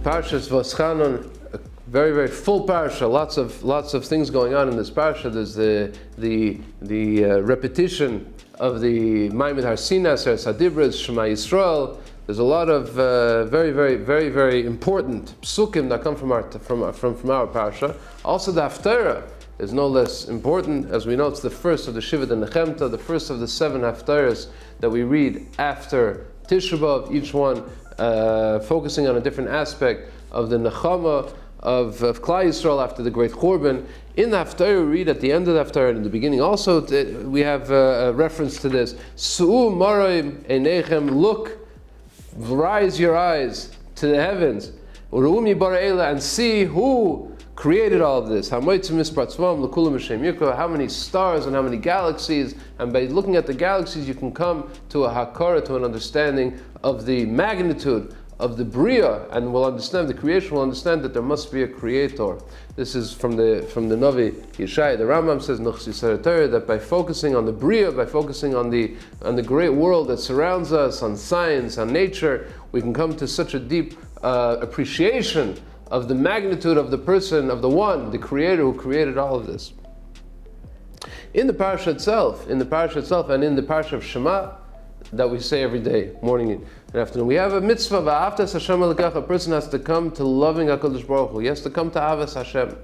Parshas Vaetchanan, a very, very full parsha. Lots of things going on in this parsha. There's the repetition of the Maimed Har Sinai, Seres Hadibros, Shema Yisrael. There's a lot of very important psukim that come from our parsha. Also, the Haftarah is no less important. As we know, it's the first of the Shivat and Nechemta, the first of the 7 Haftarahs that we read after Tisha B'Av, each one focusing on a different aspect of the Nechama of Klal Yisrael after the Great Churban. In the Haftarah, we read at the end of the Haftarah and in the beginning also, we have a reference to this. Su'u maroim einechem, look, rise your eyes to the heavens, and see who created all of this. How many stars and how many galaxies, and by looking at the galaxies you can come to a hakara, to an understanding of the magnitude of the Bria, and will understand the creation, will understand that there must be a creator. This is from the Navi Yeshaya. The Rambam says that by focusing on the Bria, by focusing on the great world that surrounds us, on science, on nature, we can come to such a deep appreciation of the magnitude of the person, of the one, the creator who created all of this. In the parsha itself, and in the parsha of Shema, that we say every day, morning and afternoon, we have a mitzvah, v'ahavtas Hashem elokech. A person has to come to loving HaKadosh Baruch Hu. He has to come to Avas Hashem.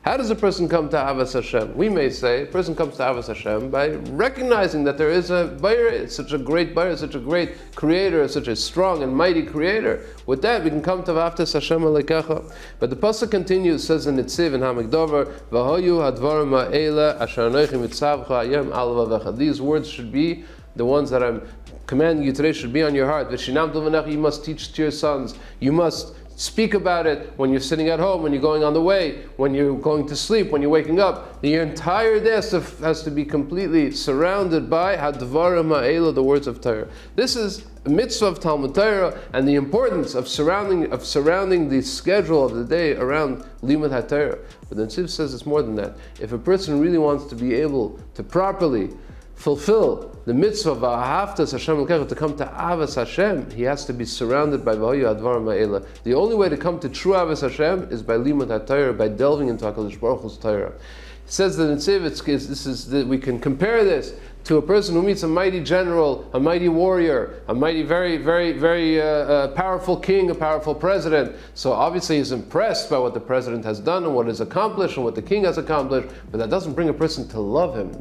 How does a person come to Avas Hashem? We may say a person comes to Avas Hashem by recognizing that there is a Bayer, such a great Bayer, such a great creator, such a strong and mighty creator. With that, we can come to v'ahavtas Hashem elokech. But the pasuk continues, says in Nitziv and Hamikdavar, v'hoyu hadvarim ha'ela asher anochi mitzavcha hayom al vavecha. These words should be the ones that I'm commanding you today, should be on your heart. You must teach to your sons. You must speak about it when you're sitting at home, when you're going on the way, when you're going to sleep, when you're waking up. Your entire day has to be completely surrounded by Hadvarim Ha'ela, the words of Torah. This is a mitzvah of Talmud Torah, and the importance of surrounding the schedule of the day around Limud HaTorah. But the Nitziv says it's more than that. If a person really wants to be able to properly fulfill the mitzvah of V'ahavtas Hashem elokech, to come to Avas Hashem, he has to be surrounded by V'hoyu hadvarim ha'ela. The only way to come to true Avas Hashem is by Limud HaTorah, by delving into HaKadosh Baruch Hu's Torah. It says that in Tziv, we can compare this to a person who meets a mighty general, a mighty warrior, a mighty, very powerful king, a powerful president. So obviously he's impressed by what the president has done and what is accomplished and what the king has accomplished, but that doesn't bring a person to love him.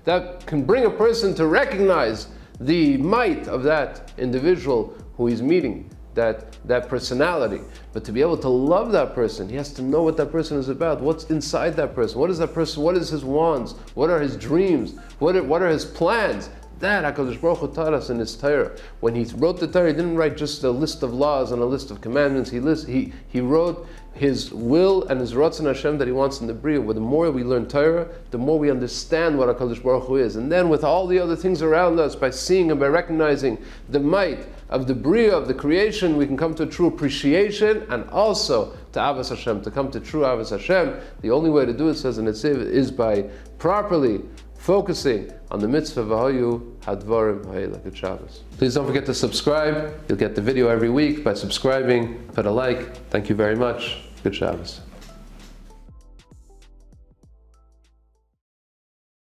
That can bring a person to recognize the might of that individual who he's meeting, that personality. But to be able to love that person, he has to know what that person is about. What's inside that person? What is that person? What is his wants? What are his dreams? What are his plans? That HaKadosh Baruch Hu taught us in his Torah. When he wrote the Torah, he didn't write just a list of laws and a list of commandments. He wrote his will and his Ratzon Hashem that he wants in the Bria. But the more we learn Torah, the more we understand what HaKadosh Baruch Hu is. And then with all the other things around us, by seeing and by recognizing the might of the Bria, of the creation, we can come to a true appreciation, and also to Avas Hashem, to come to true Avas Hashem. The only way to do it, says in Nitziv, is by properly focusing on the mitzvah v'hoyu hadvarim ha'ela. Good Shabbos. Please don't forget to subscribe. You'll get the video every week by subscribing. Put a like. Thank you very much. Good Shabbos.